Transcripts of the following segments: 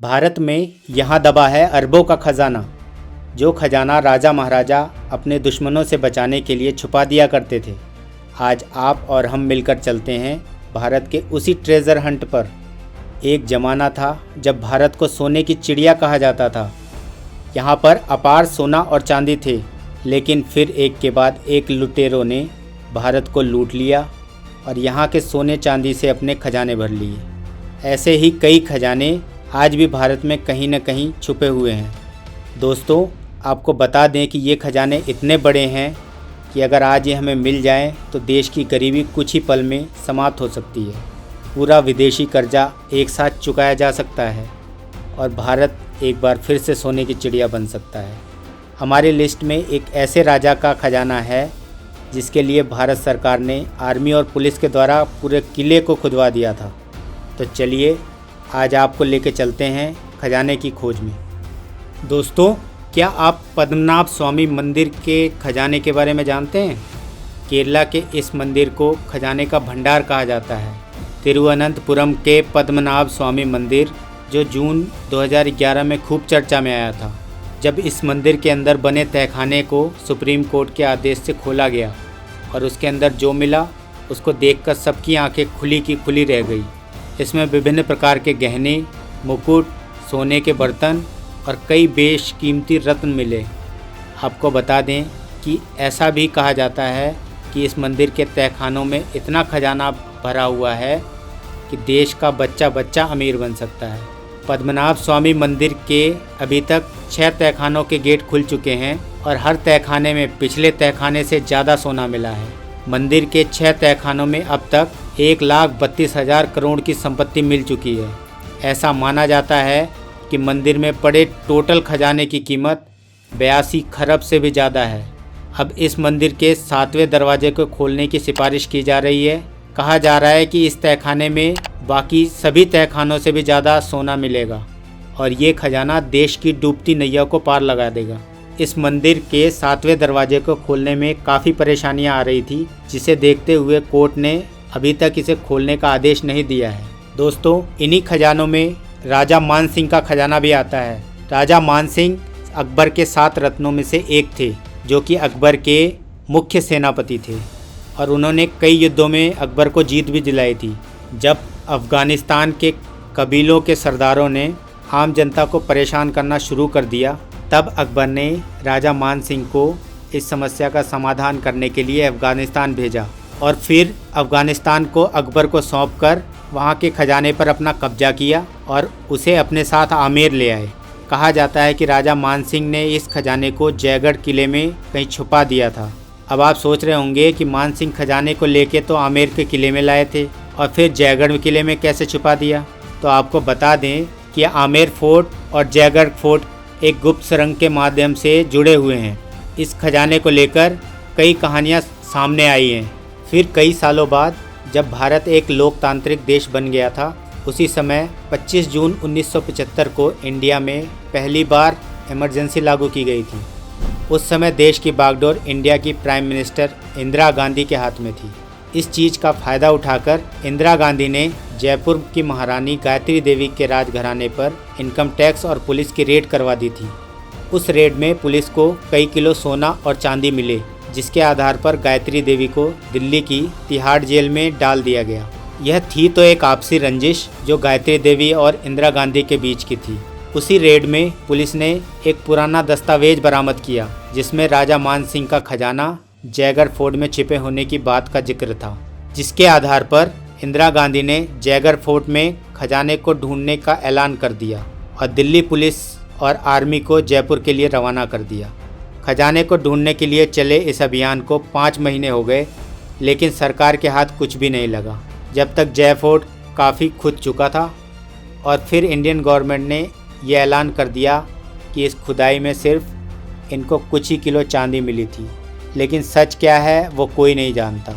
भारत में यहाँ दबा है अरबों का खजाना। जो खजाना राजा महाराजा अपने दुश्मनों से बचाने के लिए छुपा दिया करते थे। आज आप और हम मिलकर चलते हैं भारत के उसी ट्रेजर हंट पर। एक ज़माना था जब भारत को सोने की चिड़िया कहा जाता था। यहाँ पर अपार सोना और चांदी थे, लेकिन फिर एक के बाद एक लुटेरों ने भारत को लूट लिया और यहाँ के सोने चांदी से अपने खजाने भर लिए। ऐसे ही कई खजाने आज भी भारत में कहीं न कहीं छुपे हुए हैं। दोस्तों, आपको बता दें कि ये खजाने इतने बड़े हैं कि अगर आज ये हमें मिल जाएं तो देश की गरीबी कुछ ही पल में समाप्त हो सकती है। पूरा विदेशी कर्जा एक साथ चुकाया जा सकता है और भारत एक बार फिर से सोने की चिड़िया बन सकता है। हमारी लिस्ट में एक ऐसे राजा का खजाना है जिसके लिए भारत सरकार ने आर्मी और पुलिस के द्वारा पूरे किले को खुदवा दिया था। तो चलिए आज आपको लेके चलते हैं खजाने की खोज में। दोस्तों, क्या आप पद्मनाभ स्वामी मंदिर के खजाने के बारे में जानते हैं? केरला के इस मंदिर को खजाने का भंडार कहा जाता है। तिरुवनंतपुरम के पद्मनाभ स्वामी मंदिर जो जून 2011 में खूब चर्चा में आया था, जब इस मंदिर के अंदर बने तहखाने को सुप्रीम कोर्ट के आदेश से खोला गया और उसके अंदर जो मिला उसको देखकर सबकी आंखें खुली की खुली रह गई। इसमें विभिन्न प्रकार के गहने, मुकुट, सोने के बर्तन और कई बेशकीमती रत्न मिले। आपको बता दें कि ऐसा भी कहा जाता है कि इस मंदिर के तहखानों में इतना खजाना भरा हुआ है कि देश का बच्चा बच्चा अमीर बन सकता है। पद्मनाभ स्वामी मंदिर के अभी तक 6 तहखानों के गेट खुल चुके हैं और हर तहखाने में पिछले तहखाने से ज़्यादा सोना मिला है। मंदिर के 6 तहखानों में अब तक 1,32,000 करोड़ की संपत्ति मिल चुकी है। ऐसा माना जाता है कि मंदिर में पड़े टोटल खजाने की कीमत 82 खरब से भी ज़्यादा है। अब इस मंदिर के 7वें दरवाजे को खोलने की सिफारिश की जा रही है। कहा जा रहा है कि इस तहखाने में बाकी सभी तहखानों से भी ज़्यादा सोना मिलेगा और ये खजाना देश की डूबती नैया को पार लगा देगा। इस मंदिर के 7वें दरवाजे को खोलने में काफ़ी परेशानियां आ रही थी, जिसे देखते हुए कोर्ट ने अभी तक इसे खोलने का आदेश नहीं दिया है। दोस्तों, इन्हीं खजानों में राजा मान सिंह का खजाना भी आता है। राजा मान सिंह अकबर के 7 रत्नों में से एक थे, जो कि अकबर के मुख्य सेनापति थे और उन्होंने कई युद्धों में अकबर को जीत भी दिलाई थी। जब अफ़गानिस्तान के कबीलों के सरदारों ने आम जनता को परेशान करना शुरू कर दिया, तब अकबर ने राजा मान सिंह को इस समस्या का समाधान करने के लिए अफ़गानिस्तान भेजा और फिर अफ़गानिस्तान को अकबर को सौंपकर वहाँ के खजाने पर अपना कब्जा किया और उसे अपने साथ आमेर ले आए। कहा जाता है कि राजा मान सिंह ने इस खजाने को जयगढ़ किले में कहीं छुपा दिया था। अब आप सोच रहे होंगे कि मान सिंह खजाने को लेके तो आमेर के किले में लाए थे और फिर जयगढ़ किले में कैसे छुपा दिया। तो आपको बता दें कि आमेर फोर्ट और जयगढ़ फोर्ट एक गुप्त सुरंग के माध्यम से जुड़े हुए हैं। इस खजाने को लेकर कई कहानियाँ सामने आई हैं। फिर कई सालों बाद जब भारत एक लोकतांत्रिक देश बन गया था, उसी समय 25 जून 1975 को इंडिया में पहली बार इमरजेंसी लागू की गई थी। उस समय देश की बागडोर इंडिया की प्राइम मिनिस्टर इंदिरा गांधी के हाथ में थी। इस चीज़ का फ़ायदा उठाकर इंदिरा गांधी ने जयपुर की महारानी गायत्री देवी के राजघराने पर इनकम टैक्स और पुलिस की रेड करवा दी थी। उस रेड में पुलिस को कई किलो सोना और चांदी मिले, जिसके आधार पर गायत्री देवी को दिल्ली की तिहाड़ जेल में डाल दिया गया। यह थी तो एक आपसी रंजिश जो गायत्री देवी और इंदिरा गांधी के बीच की थी। उसी रेड में पुलिस ने एक पुराना दस्तावेज बरामद किया, जिसमें राजा मान सिंह का खजाना जयगढ़ फोर्ट में छिपे होने की बात का जिक्र था, जिसके आधार पर इंदिरा गांधी ने जयगढ़ फोर्ट में खजाने को ढूंढने का ऐलान कर दिया और दिल्ली पुलिस और आर्मी को जयपुर के लिए रवाना कर दिया। खजाने को ढूंढने के लिए चले इस अभियान को 5 महीने हो गए, लेकिन सरकार के हाथ कुछ भी नहीं लगा, जब तक जय फोर्ट काफ़ी खुद चुका था। और फिर इंडियन गवर्नमेंट ने यह ऐलान कर दिया कि इस खुदाई में सिर्फ इनको कुछ ही किलो चांदी मिली थी, लेकिन सच क्या है वो कोई नहीं जानता।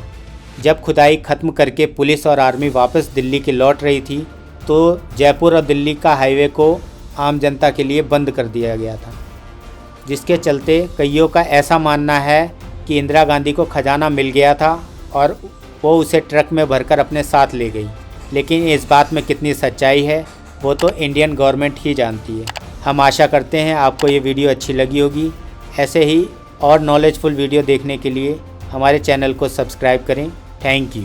जब खुदाई ख़त्म करके पुलिस और आर्मी वापस दिल्ली की लौट रही थी, तो जयपुर और दिल्ली का हाईवे को आम जनता के लिए बंद कर दिया गया था, जिसके चलते कईयों का ऐसा मानना है कि इंदिरा गांधी को खजाना मिल गया था और वो उसे ट्रक में भरकर अपने साथ ले गई। लेकिन इस बात में कितनी सच्चाई है वो तो इंडियन गवर्नमेंट ही जानती है। हम आशा करते हैं आपको ये वीडियो अच्छी लगी होगी। ऐसे ही और नॉलेजफुल वीडियो देखने के लिए हमारे चैनल को सब्सक्राइब करें। Thank you.